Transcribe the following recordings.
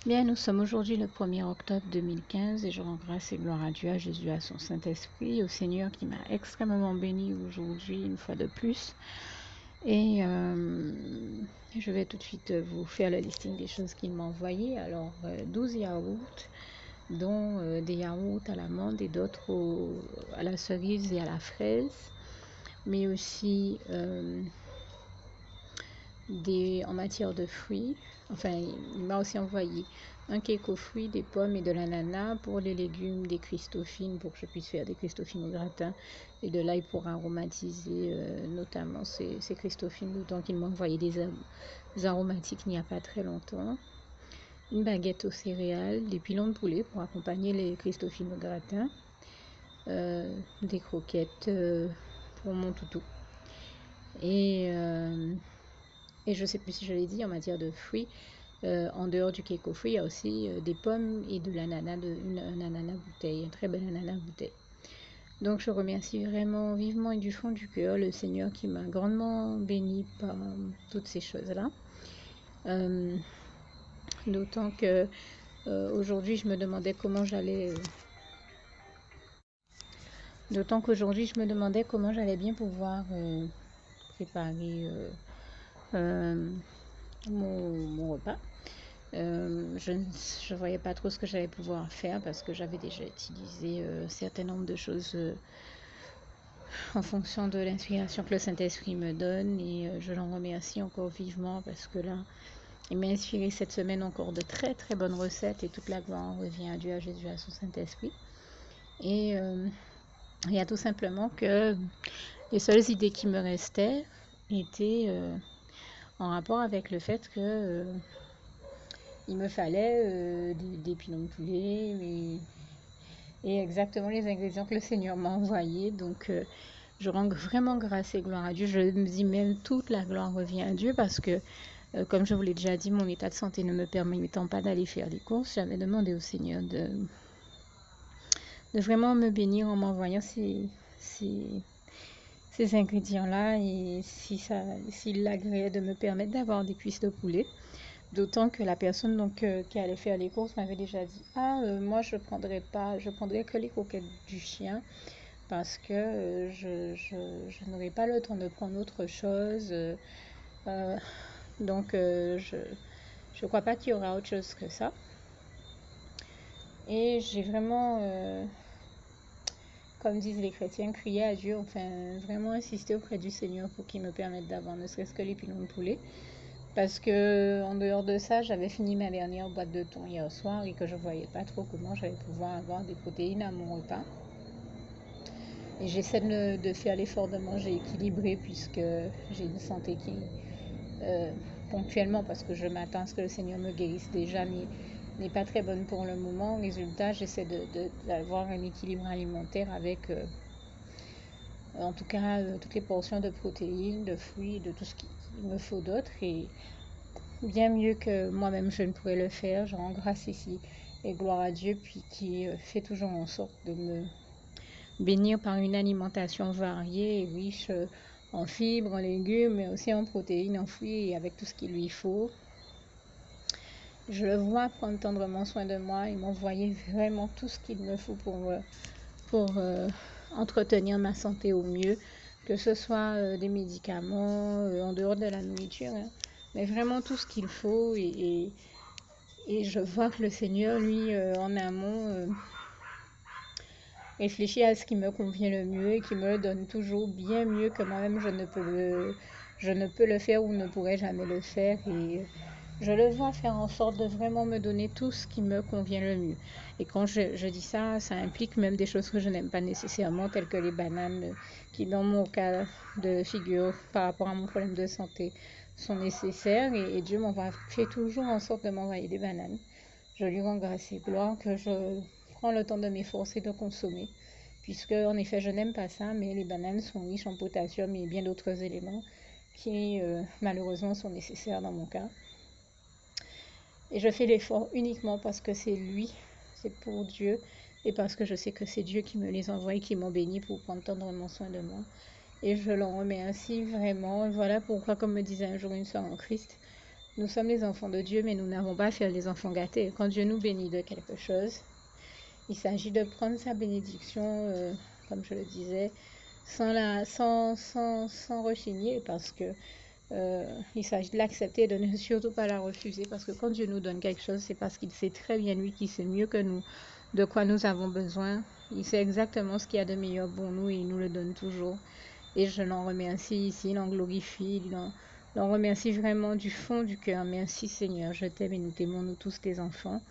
Bien, nous sommes aujourd'hui le 1er octobre 2015 et je rends grâce et gloire à Dieu, à Jésus, à son Saint-Esprit, au Seigneur qui m'a extrêmement béni aujourd'hui une fois de plus. Et je vais tout de suite vous faire le listing des choses qu'il m'a envoyées. Alors, 12 yaourts, dont des yaourts à l'amande et d'autres à la cerise et à la fraise, mais aussi en matière de fruits. Enfin, il m'a aussi envoyé un cake aux fruits, des pommes et de l'ananas. Pour les légumes, des Christophines pour que je puisse faire des Christophines au gratin et de l'ail pour aromatiser notamment ces Christophines, d'autant qu'il m'a envoyé des aromatiques il n'y a pas très longtemps. Une baguette aux céréales, des pilons de poulet pour accompagner les Christophines au gratin, des croquettes pour mon toutou. Et je ne sais plus si je l'ai dit, en matière de fruits, en dehors du cake aux fruits, il y a aussi des pommes et de l'ananas, un ananas bouteille, un très bel ananas bouteille. Donc je remercie vraiment vivement et du fond du cœur le Seigneur qui m'a grandement béni par toutes ces choses-là. D'autant que aujourd'hui je me demandais comment j'allais... D'autant qu'aujourd'hui je me demandais comment j'allais bien pouvoir préparer mon repas. Je ne voyais pas trop ce que j'allais pouvoir faire parce que j'avais déjà utilisé un certain nombre de choses en fonction de l'inspiration que le Saint-Esprit me donne, et je l'en remercie encore vivement parce que là, il m'a inspiré cette semaine encore de très très bonnes recettes, et toute la gloire revient à Dieu, à Jésus, à son Saint-Esprit. Et il y a tout simplement que les seules idées qui me restaient étaient en rapport avec le fait que il me fallait des pilons de poulet et exactement les ingrédients que le Seigneur m'a envoyés. Donc je rends vraiment grâce et gloire à Dieu. Je me dis même toute la gloire revient à Dieu parce que comme je vous l'ai déjà dit, mon état de santé ne me permettant pas d'aller faire les courses, j'avais demandé au Seigneur de vraiment me bénir en m'envoyant ces ingrédients-là, et s'il l'agréait de me permettre d'avoir des cuisses de poulet. D'autant que la personne qui allait faire les courses m'avait déjà dit moi je prendrais que les croquettes du chien parce que je n'aurai pas le temps de prendre autre chose. Donc je crois pas qu'il y aura autre chose que ça. Et j'ai vraiment, comme disent les chrétiens, crié à Dieu, enfin vraiment insisté auprès du Seigneur pour qu'il me permette d'avoir ne serait-ce que les pilons de poulet. Parce que en dehors de ça, j'avais fini ma dernière boîte de thon hier soir et que je voyais pas trop comment j'allais pouvoir avoir des protéines à mon repas. Et j'essaie de faire l'effort de manger équilibré puisque j'ai une santé qui, ponctuellement, parce que je m'attends à ce que le Seigneur me guérisse déjà, n'est pas très bonne pour le moment. Résultat, j'essaie d'avoir un équilibre alimentaire avec, en tout cas, toutes les portions de protéines, de fruits, de tout ce qu'il me faut d'autre. Et bien mieux que moi-même je ne pourrais le faire. Je rends grâce ici et gloire à Dieu, puis qui fait toujours en sorte de me bénir par une alimentation variée et riche en fibres, en légumes, mais aussi en protéines, en fruits et avec tout ce qu'il lui faut. Je le vois prendre tendrement soin de moi et m'envoyer vraiment tout ce qu'il me faut pour entretenir ma santé au mieux, que ce soit des médicaments, en dehors de la nourriture, hein, mais vraiment tout ce qu'il faut. Et je vois que le Seigneur, lui, en amont, réfléchit à ce qui me convient le mieux et qui me le donne toujours bien mieux que moi-même je ne peux le faire ou ne pourrais jamais le faire. Et je le vois faire en sorte de vraiment me donner tout ce qui me convient le mieux. Et quand je dis ça, ça implique même des choses que je n'aime pas nécessairement, telles que les bananes, qui dans mon cas de figure, par rapport à mon problème de santé, sont nécessaires. Et Dieu fait toujours en sorte de m'envoyer des bananes. Je lui rends grâce et gloire que je prends le temps de m'efforcer de consommer, puisque en effet je n'aime pas ça, mais les bananes sont riches en potassium et bien d'autres éléments qui malheureusement sont nécessaires dans mon cas. Et je fais l'effort uniquement parce que c'est lui, c'est pour Dieu, et parce que je sais que c'est Dieu qui me les envoie et qui m'ont béni pour prendre tendrement soin de moi. Et je l'en remercie vraiment. Voilà pourquoi, comme me disait un jour une sœur en Christ, Nous sommes les enfants de Dieu, mais nous n'avons pas à faire des enfants gâtés. Quand Dieu nous bénit de quelque chose, il s'agit de prendre sa bénédiction, comme je le disais, sans rechigner, parce que il s'agit de l'accepter et de ne surtout pas la refuser, parce que quand Dieu nous donne quelque chose, c'est parce qu'il sait très bien, lui, qu'il sait mieux que nous de quoi nous avons besoin. Il sait exactement ce qu'il y a de meilleur pour nous et il nous le donne toujours. Et je l'en remercie ici, l'en glorifie, l'en remercie vraiment du fond du cœur. Merci Seigneur, je t'aime et nous t'aimons, nous tous tes enfants.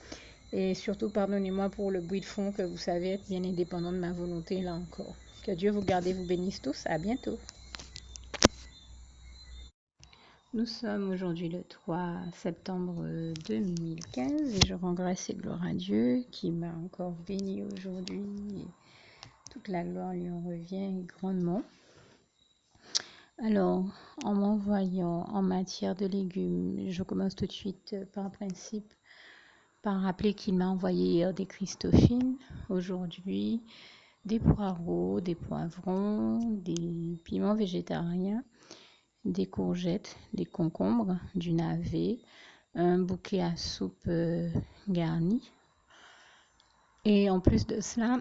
Et surtout, pardonnez-moi pour le bruit de fond que vous savez être bien indépendant de ma volonté là encore. Que Dieu vous garde et vous bénisse tous. À bientôt. Nous sommes aujourd'hui le 3 septembre 2015 et je rends grâce et gloire à Dieu qui m'a encore béni aujourd'hui. Toute la gloire lui en revient grandement. Alors, en m'envoyant en matière de légumes, je commence tout de suite par principe par rappeler qu'il m'a envoyé hier des Christophines, aujourd'hui des poireaux, des poivrons, des piments végétariens, des courgettes, des concombres, du navet, un bouquet à soupe garni. Et en plus de cela,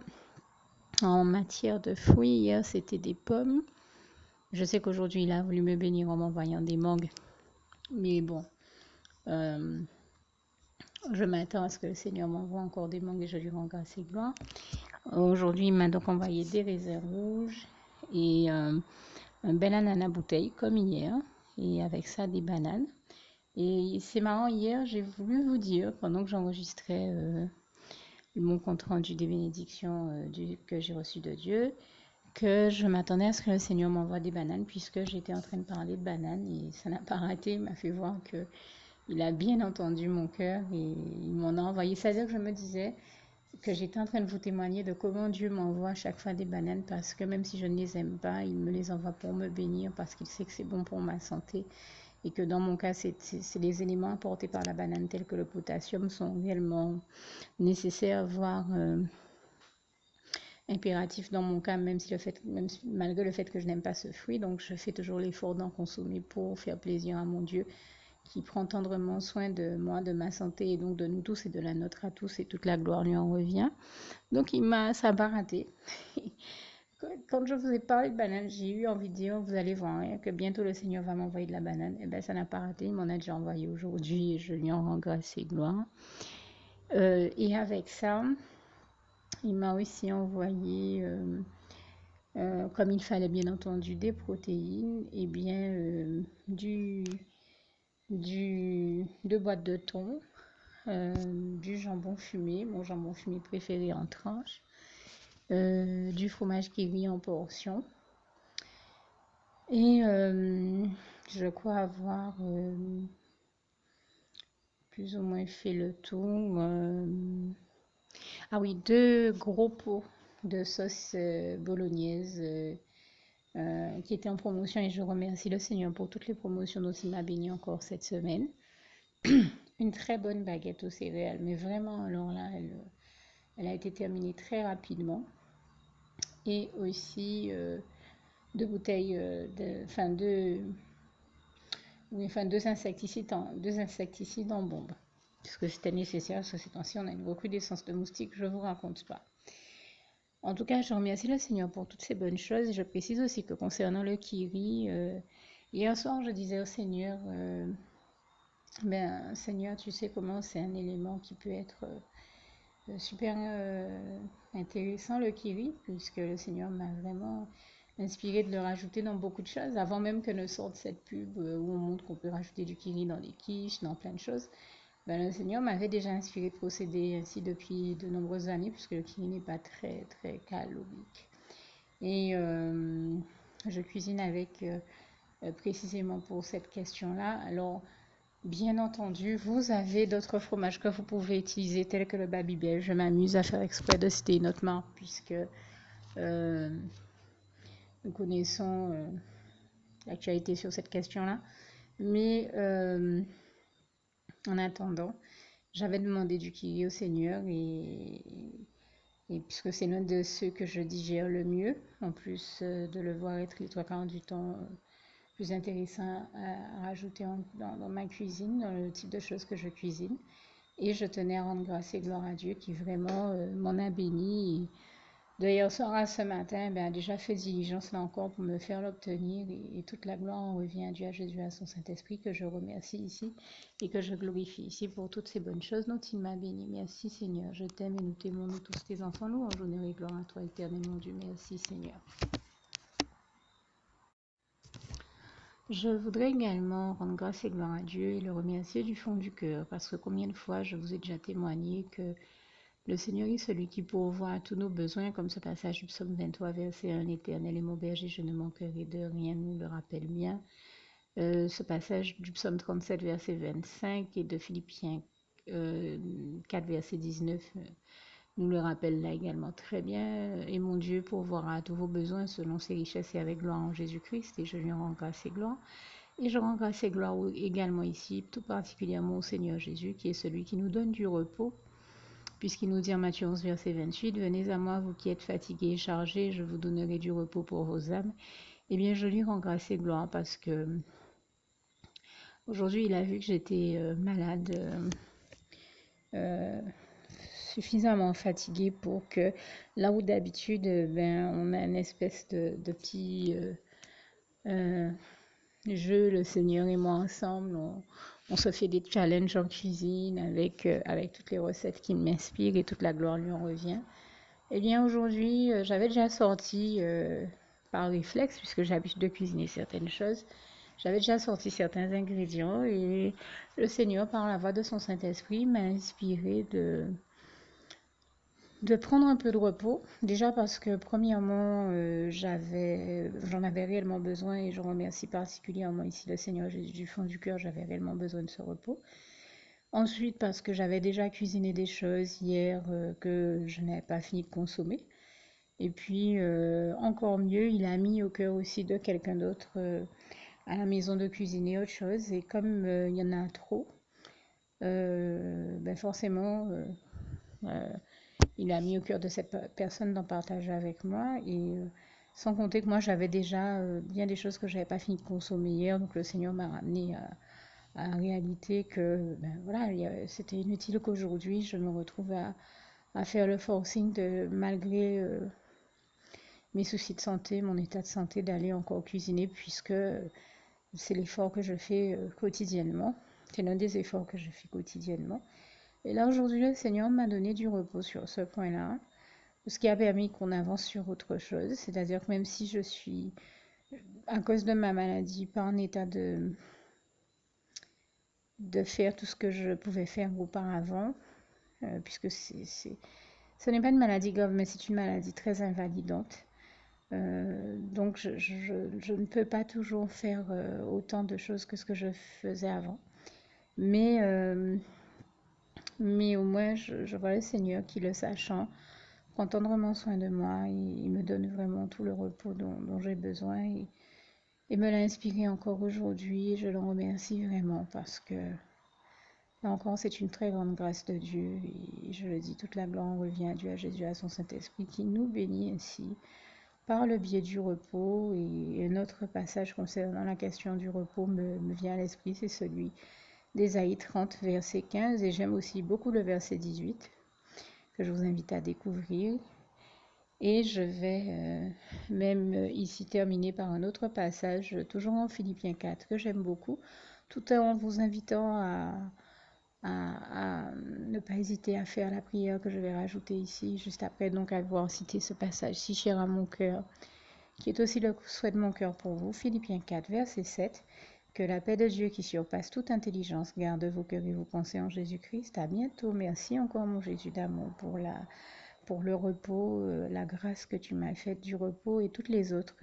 en matière de fruits, hier c'était des pommes. Je sais qu'aujourd'hui il a voulu me bénir en m'envoyant des mangues. Mais bon, je m'attends à ce que le Seigneur m'envoie encore des mangues et je lui rends grâce et gloire. Aujourd'hui, il m'a donc envoyé des raisins rouges et un bel ananas bouteille comme hier. Et avec ça, des bananes. Et c'est marrant, hier, j'ai voulu vous dire, pendant que j'enregistrais mon compte rendu des bénédictions que j'ai reçues de Dieu, que je m'attendais à ce que le Seigneur m'envoie des bananes, puisque j'étais en train de parler de bananes et ça n'a pas raté. Il m'a fait voir que il a bien entendu mon cœur et il m'en a envoyé. C'est-à-dire que je me disais que j'étais en train de vous témoigner de comment Dieu m'envoie à chaque fois des bananes, parce que même si je ne les aime pas, il me les envoie pour me bénir, parce qu'il sait que c'est bon pour ma santé et que dans mon cas, c'est les éléments apportés par la banane tels que le potassium sont réellement nécessaires, voire impératifs dans mon cas, malgré le fait que je n'aime pas ce fruit. Donc je fais toujours l'effort d'en consommer pour faire plaisir à mon Dieu qui prend tendrement soin de moi, de ma santé et donc de nous tous et de la nôtre à tous, et toute la gloire lui en revient. Donc ça n'a pas raté. Quand je vous ai parlé de banane, j'ai eu envie de dire, vous allez voir, hein, que bientôt le Seigneur va m'envoyer de la banane. Et bien ça n'a pas raté, il m'en a déjà envoyé aujourd'hui et je lui en rends grâce et gloire. Et avec ça, il m'a aussi envoyé, comme il fallait bien entendu, des protéines et bien deux boîtes de thon, du jambon fumé, mon jambon fumé préféré en tranches, du fromage kiwi en portions. Et je crois avoir plus ou moins fait le tour. Ah oui, 2 gros pots de sauce bolognaise qui étaient en promotion et je remercie le Seigneur pour toutes les promotions dont il m'a béni encore cette semaine. Une très bonne baguette aux céréales, mais vraiment, alors là, elle a été terminée très rapidement. Et aussi 2 bouteilles, deux insecticides en bombe. Parce que c'était nécessaire, parce que ces temps-ci, on a une recrudescence de moustiques, je ne vous raconte pas. En tout cas, je remercie le Seigneur pour toutes ces bonnes choses. Et je précise aussi que concernant le kiwi, hier soir, je disais au Seigneur, Seigneur, tu sais comment c'est un élément qui peut être super intéressant, le kiwi, puisque le Seigneur m'a vraiment inspiré de le rajouter dans beaucoup de choses, avant même que ne sorte cette pub où on montre qu'on peut rajouter du kiwi dans les quiches, dans plein de choses. Le Seigneur m'avait déjà inspiré de procéder ainsi depuis de nombreuses années, puisque le kiwi n'est pas très très calorique. Et je cuisine avec précisément pour cette question-là. Alors, bien entendu, vous avez d'autres fromages que vous pouvez utiliser, tels que le Babybel. Je m'amuse à faire exprès de citer une autre marque, puisque nous connaissons l'actualité sur cette question-là. Mais en attendant, j'avais demandé du kiwi au Seigneur et puisque c'est l'un de ceux que je digère le mieux, en plus de le voir être les 3/4 du temps plus intéressants à rajouter dans ma cuisine, dans le type de choses que je cuisine. Et je tenais à rendre grâce et gloire à Dieu qui vraiment m'en a béni. Et de hier soir à ce matin, ben, a déjà fait diligence là encore pour me faire l'obtenir. Et toute la gloire en revient à Dieu, à Jésus, à son Saint-Esprit, que je remercie ici et que je glorifie ici pour toutes ces bonnes choses dont il m'a béni. Merci Seigneur, je t'aime et nous t'aimons, nous tous tes enfants. Louange, honneur et gloire à toi, éternel mon Dieu. Merci Seigneur. Je voudrais également rendre grâce et gloire à Dieu et le remercier du fond du cœur, parce que combien de fois je vous ai déjà témoigné que le Seigneur est celui qui pourvoit à tous nos besoins, comme ce passage du psaume 23, verset 1, l'Éternel est mon berger, je ne manquerai de rien, nous le rappelle bien. Ce passage du psaume 37, verset 25 et de Philippiens 4, verset 19, nous le rappelle là également très bien. Et mon Dieu pourvoira à tous vos besoins selon ses richesses et avec gloire en Jésus-Christ, et je lui rends grâce et gloire. Et je rends grâce et gloire également ici, tout particulièrement au Seigneur Jésus, qui est celui qui nous donne du repos, puisqu'il nous dit en Matthieu 11, verset 28, « Venez à moi, vous qui êtes fatigués et chargés, je vous donnerai du repos pour vos âmes. » Eh bien, je lui rends grâce et gloire parce que aujourd'hui, il a vu que j'étais malade, suffisamment fatiguée pour que là où d'habitude, ben, on a une espèce de petit jeu, le Seigneur et moi ensemble, on se fait des challenges en cuisine avec toutes les recettes qui m'inspirent et toute la gloire lui en revient. Eh bien aujourd'hui, j'avais déjà sorti par réflexe, puisque j'ai l'habitude de cuisiner certaines choses, j'avais déjà sorti certains ingrédients et le Seigneur, par la voix de son Saint-Esprit, m'a inspiré de prendre un peu de repos. Déjà parce que premièrement, j'en avais réellement besoin et je remercie particulièrement ici le Seigneur Jésus du fond du cœur, j'avais réellement besoin de ce repos. Ensuite, parce que j'avais déjà cuisiné des choses hier que je n'avais pas fini de consommer. Et puis, encore mieux, il a mis au cœur aussi de quelqu'un d'autre à la maison de cuisiner autre chose. Et comme il y en a trop, ben forcément, il a mis au cœur de cette personne d'en partager avec moi. Et sans compter que moi, j'avais déjà bien des choses que je n'avais pas fini de consommer hier. Donc, le Seigneur m'a ramené à la réalité que ben, voilà, c'était inutile qu'aujourd'hui, je me retrouve à faire le forcing de, malgré mes soucis de santé, mon état de santé, d'aller encore cuisiner puisque c'est l'effort que je fais quotidiennement. C'est l'un des efforts que je fais quotidiennement. Et là, aujourd'hui, le Seigneur m'a donné du repos sur ce point-là, ce qui a permis qu'on avance sur autre chose. C'est-à-dire que même si je suis, à cause de ma maladie, pas en état de faire tout ce que je pouvais faire auparavant, puisque ce n'est pas une maladie grave, mais c'est une maladie très invalidante. Donc je ne peux pas toujours faire autant de choses que ce que je faisais avant. Mais au moins, je vois le Seigneur qui, le sachant, prend tendrement soin de moi. Il me donne vraiment tout le repos dont j'ai besoin. Et me l'a inspiré encore aujourd'hui. Je le remercie vraiment parce que, là encore, c'est une très grande grâce de Dieu. Et je le dis, toute la gloire revient à Dieu, à Jésus, à son Saint-Esprit qui nous bénit ainsi par le biais du repos. Et un autre passage concernant la question du repos me vient à l'esprit, c'est celui d'Ésaïe 30, verset 15. Et j'aime aussi beaucoup le verset 18, que je vous invite à découvrir. Et je vais même ici terminer par un autre passage, toujours en Philippiens 4, que j'aime beaucoup, tout en vous invitant à ne pas hésiter à faire la prière que je vais rajouter ici, juste après, donc à avoir cité ce passage si cher à mon cœur, qui est aussi le souhait de mon cœur pour vous. Philippiens 4, verset 7. Que la paix de Dieu qui surpasse toute intelligence garde vos cœurs et vos pensées en Jésus-Christ. À bientôt. Merci encore, mon Jésus d'amour, pour le repos, la grâce que tu m'as faite du repos et toutes les autres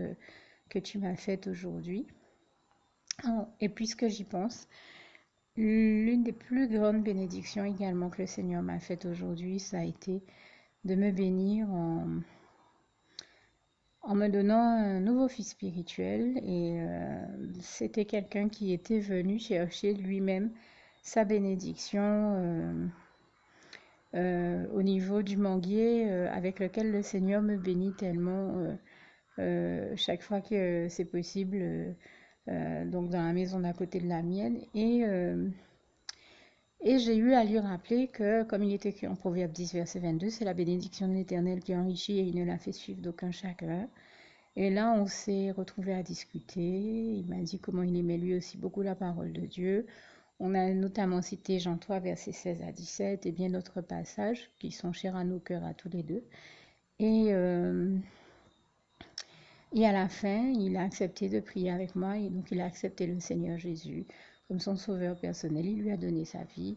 que tu m'as faites aujourd'hui. Oh, et puisque j'y pense, l'une des plus grandes bénédictions également que le Seigneur m'a faites aujourd'hui, ça a été de me bénir en me donnant un nouveau fils spirituel. Et c'était quelqu'un qui était venu chercher lui-même sa bénédiction au niveau du manguier avec lequel le Seigneur me bénit tellement chaque fois que c'est possible. donc dans la maison d'à côté de la mienne. Et j'ai eu à lui rappeler que, comme il est écrit en Proverbe 10, verset 22, c'est la bénédiction de l'Éternel qui enrichit et il ne la fait suivre d'aucun chagrin. Et là, on s'est retrouvés à discuter. Il m'a dit comment il aimait lui aussi beaucoup la parole de Dieu. On a notamment cité Jean 3, versets 16 à 17 et bien d'autres passages qui sont chers à nos cœurs à tous les deux. Et à la fin, il a accepté de prier avec moi et donc il a accepté le Seigneur Jésus comme son sauveur personnel. Il lui a donné sa vie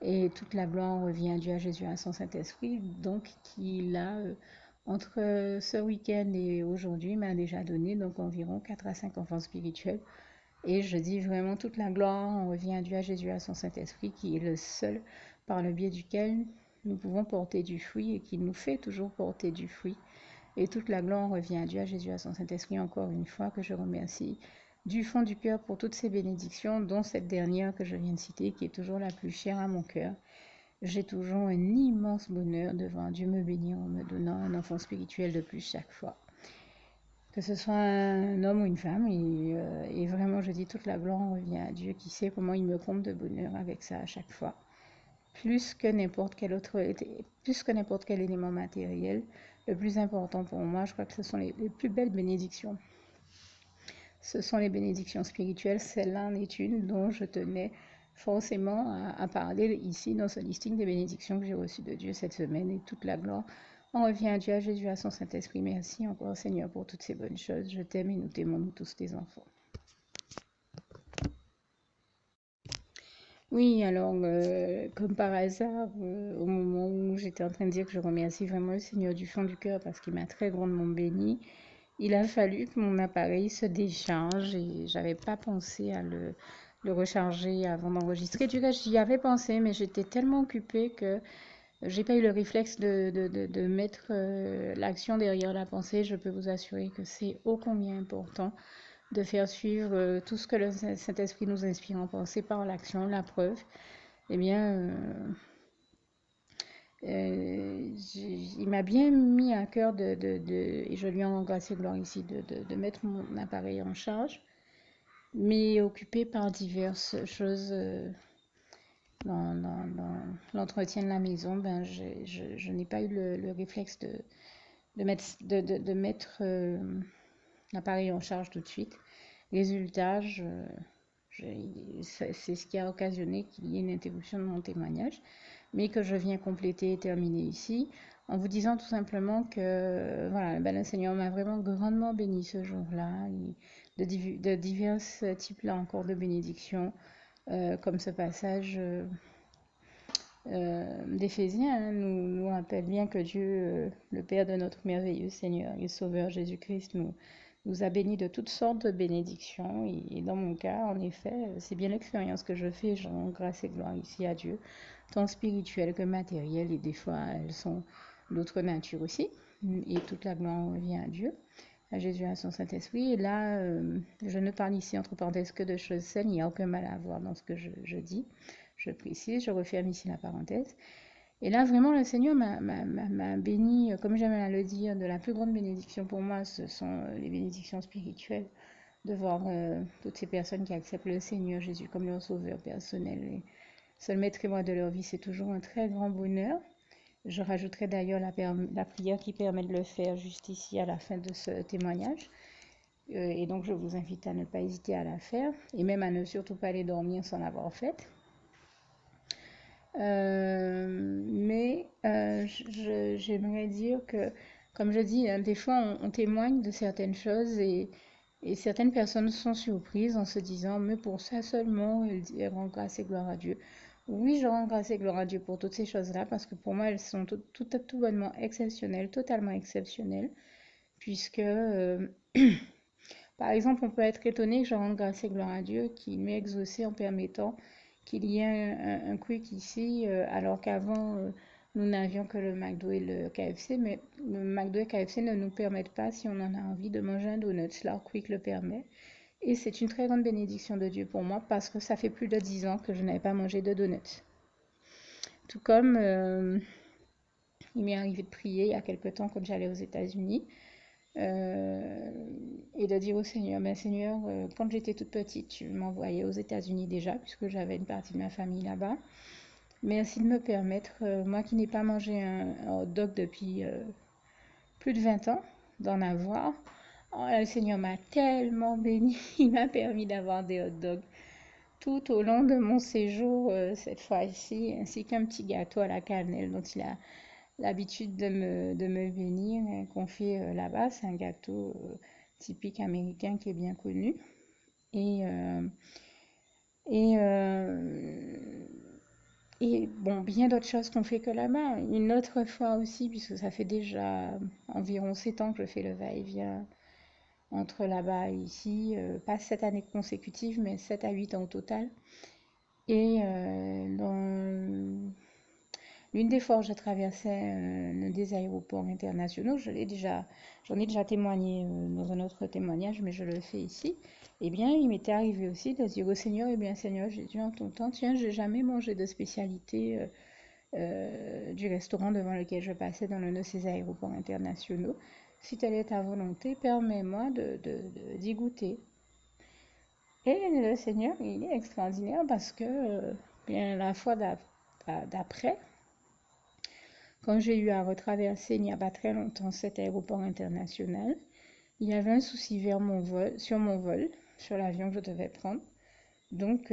et toute la gloire revient à Dieu, à Jésus, à son Saint-Esprit. Donc, qu'il a, entre ce week-end et aujourd'hui, m'a déjà donné donc environ 4 à 5 enfants spirituels. Et je dis vraiment toute la gloire revient à Dieu, à Jésus, à son Saint-Esprit, qui est le seul par le biais duquel nous pouvons porter du fruit et qui nous fait toujours porter du fruit. Et toute la gloire revient à Dieu, à Jésus, à son Saint-Esprit, encore une fois, que je remercie du fond du cœur pour toutes ces bénédictions, dont cette dernière que je viens de citer, qui est toujours la plus chère à mon cœur. J'ai toujours un immense bonheur devant Dieu me bénir en me donnant un enfant spirituel de plus chaque fois. Que ce soit un homme ou une femme, et vraiment, je dis toute la gloire revient à Dieu qui sait comment il me comble de bonheur avec ça à chaque fois. Plus que n'importe quel élément matériel, le plus important pour moi, je crois que ce sont les plus belles bénédictions. Ce sont les bénédictions spirituelles. Celle-là en est une dont je tenais forcément à parler ici dans ce listing des bénédictions que j'ai reçues de Dieu cette semaine. Et toute la gloire en revient à Dieu, à Jésus, à son Saint-Esprit. Merci encore Seigneur pour toutes ces bonnes choses. Je t'aime et nous t'aimons, nous tous tes enfants. Oui, alors, comme par hasard, au moment où j'étais en train de dire que je remercie vraiment le Seigneur du fond du cœur parce qu'il m'a très grandement béni, il a fallu que mon appareil se décharge et j'avais pas pensé à le recharger avant d'enregistrer. Du coup, j'y avais pensé, mais j'étais tellement occupée que j'ai pas eu le réflexe de mettre l'action derrière la pensée. Je peux vous assurer que c'est ô combien important de faire suivre tout ce que le Saint-Esprit nous inspire en pensée par l'action, la preuve. Eh bien, il m'a bien mis à cœur et je lui en rends grâce et gloire ici, de mettre mon appareil en charge, mais occupé par diverses choses dans l'entretien de la maison, ben je n'ai pas eu le réflexe de mettre l'appareil en charge tout de suite. Résultat, c'est ce qui a occasionné qu'il y ait une interruption de mon témoignage, mais que je viens compléter et terminer ici, en vous disant tout simplement que voilà, ben, le Seigneur m'a vraiment grandement béni ce jour-là, de divers types là encore de bénédictions, comme ce passage d'Éphésiens nous rappelle bien que Dieu, le Père de notre merveilleux Seigneur et Sauveur Jésus-Christ, nous a bénis de toutes sortes de bénédictions. Et dans mon cas, en effet, c'est bien l'expérience que je fais. Je rends grâce et gloire ici à Dieu, tant spirituelle que matérielle, et des fois elles sont d'autre nature aussi. Et toute la gloire revient à Dieu, à Jésus, à son Saint-Esprit. Et là, je ne parle ici entre parenthèses que de choses saines. Il n'y a aucun mal à avoir dans ce que je dis. Je précise, je referme ici la parenthèse. Et là, vraiment, le Seigneur m'a béni, comme j'aime à le dire, de la plus grande bénédiction pour moi, ce sont les bénédictions spirituelles, de voir toutes ces personnes qui acceptent le Seigneur Jésus comme leur sauveur personnel. Et se le mettre et moi de leur vie, c'est toujours un très grand bonheur. Je rajouterai d'ailleurs la prière qui permet de le faire juste ici à la fin de ce témoignage. Et donc, je vous invite à ne pas hésiter à la faire et même à ne surtout pas aller dormir sans l'avoir faite. Mais j'aimerais dire que, comme je dis, hein, des fois on témoigne de certaines choses et certaines personnes sont surprises en se disant, mais pour ça seulement, elles rendent grâce et gloire à Dieu. Oui, je rends grâce et gloire à Dieu pour toutes ces choses-là, parce que pour moi, elles sont tout bonnement exceptionnelles, totalement exceptionnelles, puisque, par exemple, on peut être étonné que je rende grâce et gloire à Dieu qui m'ait exaucé en permettant qu'il y ait un quick ici, alors qu'avant, nous n'avions que le McDo et le KFC, mais le McDo et le KFC ne nous permettent pas, si on en a envie, de manger un donut. Là, quick le permet. Et c'est une très grande bénédiction de Dieu pour moi, parce que ça fait plus de 10 ans que je n'avais pas mangé de donuts. Tout comme il m'est arrivé de prier il y a quelque temps quand j'allais aux États-Unis. et de dire au Seigneur, mais Seigneur, quand j'étais toute petite, tu m'envoyais aux États-Unis déjà, puisque j'avais une partie de ma famille là-bas. Merci de me permettre, moi qui n'ai pas mangé un hot dog depuis plus de 20 ans, d'en avoir. Oh, le Seigneur m'a tellement béni, il m'a permis d'avoir des hot dogs tout au long de mon séjour cette fois-ci, ainsi qu'un petit gâteau à la cannelle dont il a l'habitude de me bénir, qu'on fait là-bas. C'est un gâteau typique américain qui est bien connu. Et, euh, et, euh, et bon, bien d'autres choses qu'on fait que là-bas. Une autre fois aussi, puisque ça fait déjà environ 7 ans que je fais le va-et-vient entre là-bas et ici, pas 7 années consécutives, mais 7 à 8 ans au total. Et dans l'une des fois où je traversais l'un des aéroports internationaux, j'en ai déjà témoigné dans un autre témoignage, mais je le fais ici. Eh bien, il m'était arrivé aussi de dire au Seigneur, eh bien Seigneur, j'ai dit en ton temps, tiens, j'ai jamais mangé de spécialité du restaurant devant lequel je passais dans l'un de ces aéroports internationaux. Si telle est ta volonté, permets-moi d'y goûter. Et le Seigneur, il est extraordinaire parce que bien la fois d'après, quand j'ai eu à retraverser il n'y a pas très longtemps cet aéroport international, il y avait un souci sur mon vol, sur l'avion que je devais prendre. Donc,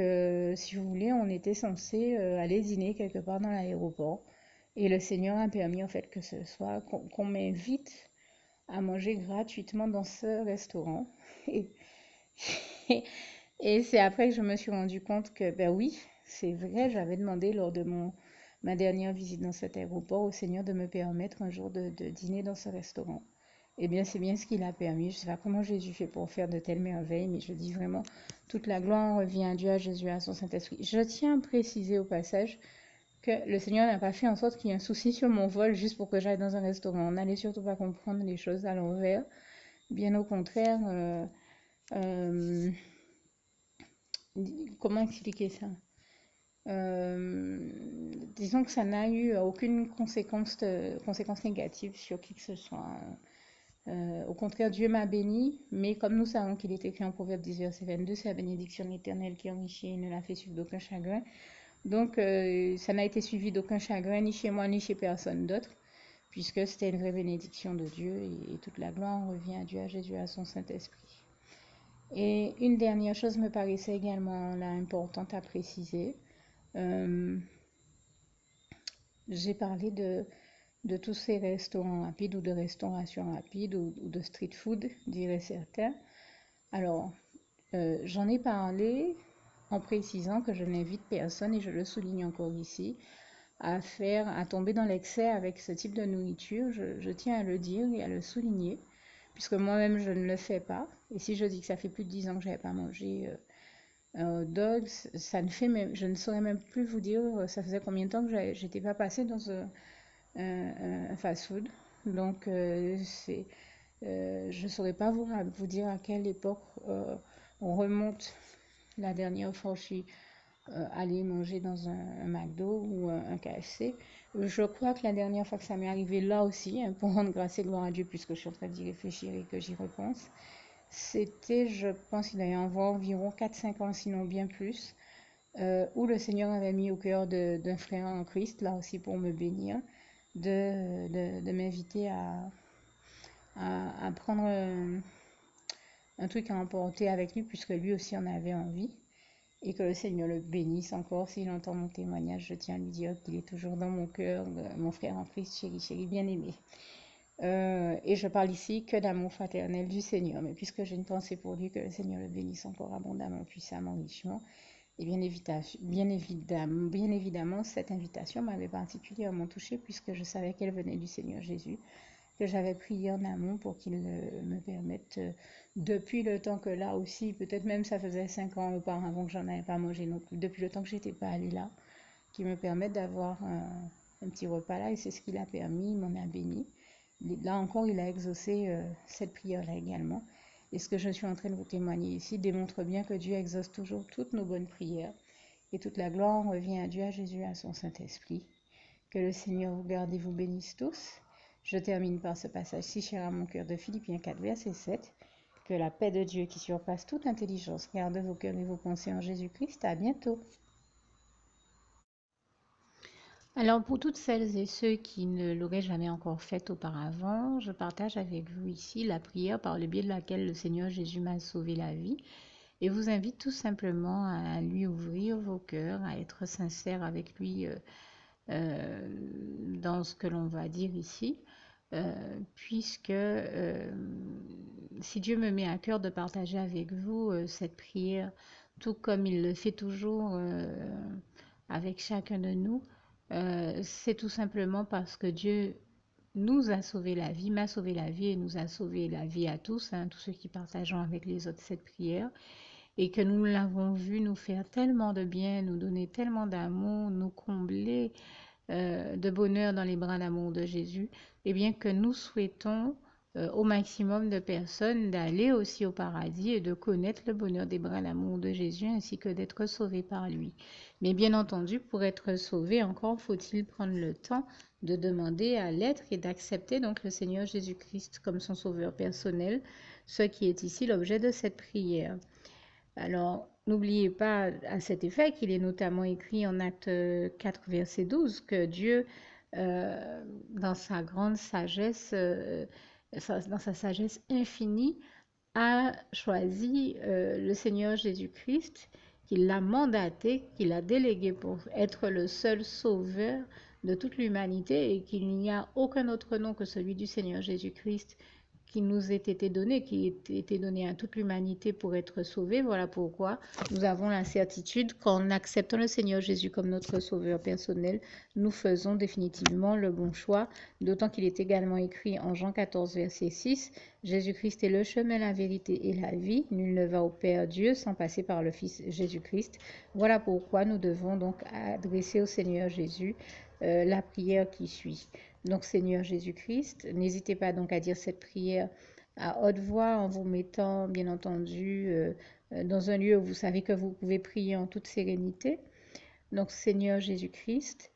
si vous voulez, on était censé aller dîner quelque part dans l'aéroport. Et le Seigneur a permis en fait que ce soit qu'on m'invite à manger gratuitement dans ce restaurant. Et, et c'est après que je me suis rendu compte que, ben oui, c'est vrai, j'avais demandé lors de ma dernière visite dans cet aéroport au Seigneur de me permettre un jour de dîner dans ce restaurant. Eh bien, c'est bien ce qu'il a permis. Je ne sais pas comment Jésus fait pour faire de telles merveilles, mais je dis vraiment, toute la gloire revient à Dieu, à Jésus, à son Saint-Esprit. Je tiens à préciser au passage que le Seigneur n'a pas fait en sorte qu'il y ait un souci sur mon vol juste pour que j'aille dans un restaurant. On n'allait surtout pas comprendre les choses à l'envers. Bien au contraire, euh, comment expliquer ça? Disons que ça n'a eu aucune conséquence négative sur qui que ce soit. Au contraire, Dieu m'a béni, mais comme nous savons qu'il est écrit en Proverbe 10, verset 22, c'est la bénédiction éternelle qui enrichit et ne la fait suivre d'aucun chagrin. Donc, ça n'a été suivi d'aucun chagrin, ni chez moi, ni chez personne d'autre, puisque c'était une vraie bénédiction de Dieu et toute la gloire revient à Dieu, à Jésus, à son Saint-Esprit. Et une dernière chose me paraissait également là importante à préciser. Euh, j'ai parlé de tous ces restaurants rapides ou de restauration rapide ou de street food, diraient certains. Alors, j'en ai parlé en précisant que je n'invite personne, et je le souligne encore ici, à tomber dans l'excès avec ce type de nourriture. Je tiens à le dire et à le souligner, puisque moi-même je ne le fais pas. Et si je dis que ça fait plus de 10 ans que je n'avais pas mangé un hot dog, ça ne fait même, je ne saurais même plus vous dire, ça faisait combien de temps que j'étais pas passée dans un fast-food. Donc, je ne saurais pas vous dire à quelle époque on remonte la dernière fois que je suis allée manger dans un McDo ou un KFC. Je crois que la dernière fois que ça m'est arrivé là aussi, hein, pour rendre grâce et gloire à Dieu, puisque je suis en train d'y réfléchir et que j'y repense, c'était, je pense, il y a environ 4-5 ans, sinon bien plus, où le Seigneur avait mis au cœur d'un frère en Christ, là aussi pour me bénir, de m'inviter à prendre un truc à emporter avec lui, puisque lui aussi en avait envie. Et que le Seigneur le bénisse encore. S'il entend mon témoignage, je tiens à lui dire qu'il est toujours dans mon cœur, mon frère en Christ, chéri, chéri, bien-aimé. Et je parle ici que d'amour fraternel du Seigneur. Mais puisque j'ai une pensée pour lui, que le Seigneur le bénisse encore abondamment, puissamment, richement. Et bien évidemment, cette invitation m'avait particulièrement touchée, puisque je savais qu'elle venait du Seigneur Jésus, que j'avais prié en amont pour qu'il me permette, depuis le temps que là aussi, peut-être même ça faisait 5 ans auparavant que j'en avais pas mangé non plus, depuis le temps que j'étais pas allée là, qu'il me permette d'avoir un petit repas là, et c'est ce qu'il a permis, il m'en a béni. Là encore, il a exaucé cette prière-là également. Et ce que je suis en train de vous témoigner ici démontre bien que Dieu exauce toujours toutes nos bonnes prières. Et toute la gloire revient à Dieu, à Jésus, à son Saint-Esprit. Que le Seigneur vous garde et vous bénisse tous. Je termine par ce passage si cher à mon cœur de Philippiens 4, verset 7. Que la paix de Dieu qui surpasse toute intelligence garde vos cœurs et vos pensées en Jésus-Christ. À bientôt. Alors pour toutes celles et ceux qui ne l'auraient jamais encore fait auparavant, je partage avec vous ici la prière par le biais de laquelle le Seigneur Jésus m'a sauvé la vie et vous invite tout simplement à lui ouvrir vos cœurs, à être sincère avec lui dans ce que l'on va dire ici, puisque si Dieu me met à cœur de partager avec vous cette prière, tout comme il le fait toujours avec chacun de nous, c'est tout simplement parce que Dieu nous a sauvé la vie, m'a sauvé la vie et nous a sauvé la vie à tous, hein, tous ceux qui partageons avec les autres cette prière, et que nous l'avons vu nous faire tellement de bien, nous donner tellement d'amour, nous combler de bonheur dans les bras d'amour de Jésus, et bien que nous souhaitons au maximum de personnes d'aller aussi au paradis et de connaître le bonheur des bras d'amour de Jésus ainsi que d'être sauvés par lui. Mais bien entendu, pour être sauvé, encore faut-il prendre le temps de demander à l'être et d'accepter donc le Seigneur Jésus-Christ comme son sauveur personnel, ce qui est ici l'objet de cette prière. Alors, n'oubliez pas à cet effet qu'il est notamment écrit en Acte 4, verset 12, que Dieu, dans sa grande sagesse, dans sa sagesse infinie, a choisi le Seigneur Jésus-Christ, qu'il l'a mandaté, qu'il a délégué pour être le seul sauveur de toute l'humanité et qu'il n'y a aucun autre nom que celui du Seigneur Jésus-Christ qui nous ait été donné, qui ait été donné à toute l'humanité pour être sauvé. Voilà pourquoi nous avons la certitude qu'en acceptant le Seigneur Jésus comme notre sauveur personnel, nous faisons définitivement le bon choix, d'autant qu'il est également écrit en Jean 14, verset 6, Jésus-Christ est le chemin, la vérité et la vie. Nul ne va au Père Dieu sans passer par le Fils Jésus-Christ. Voilà pourquoi nous devons donc adresser au Seigneur Jésus la prière qui suit. Donc Seigneur Jésus-Christ, n'hésitez pas donc à dire cette prière à haute voix en vous mettant bien entendu dans un lieu où vous savez que vous pouvez prier en toute sérénité. Donc Seigneur Jésus-Christ,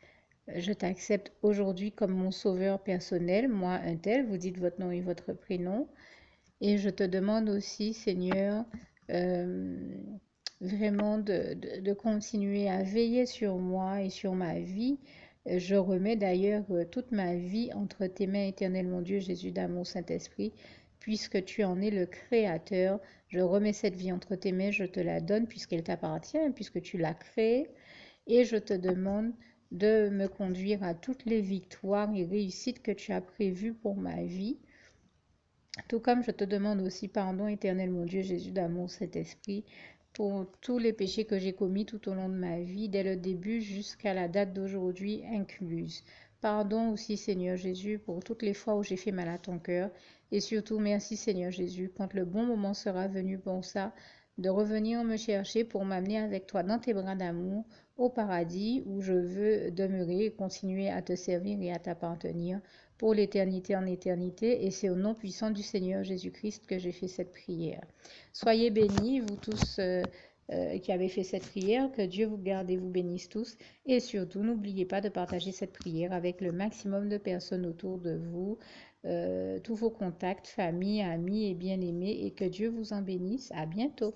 je t'accepte aujourd'hui comme mon sauveur personnel, moi un tel, vous dites votre nom et votre prénom. Et je te demande aussi, Seigneur, vraiment de continuer à veiller sur moi et sur ma vie. Je remets d'ailleurs toute ma vie entre tes mains, éternel mon Dieu, Jésus d'amour, Saint-Esprit, puisque tu en es le Créateur. Je remets cette vie entre tes mains, je te la donne puisqu'elle t'appartient, puisque tu l'as créée. Et je te demande de me conduire à toutes les victoires et réussites que tu as prévues pour ma vie. Tout comme je te demande aussi pardon, éternel mon Dieu, Jésus d'amour, Saint-Esprit, pour tous les péchés que j'ai commis tout au long de ma vie, dès le début jusqu'à la date d'aujourd'hui incluse. Pardon aussi, Seigneur Jésus, pour toutes les fois où j'ai fait mal à ton cœur. Et surtout, merci, Seigneur Jésus, quand le bon moment sera venu pour ça, de revenir me chercher pour m'amener avec toi dans tes bras d'amour au paradis où je veux demeurer et continuer à te servir et à t'appartenir pour l'éternité en éternité. Et c'est au nom puissant du Seigneur Jésus-Christ que j'ai fait cette prière. Soyez bénis, vous tous qui avez fait cette prière, que Dieu vous garde et vous bénisse tous. Et surtout, n'oubliez pas de partager cette prière avec le maximum de personnes autour de vous, tous vos contacts, famille, amis et bien-aimés, et que Dieu vous en bénisse. À bientôt.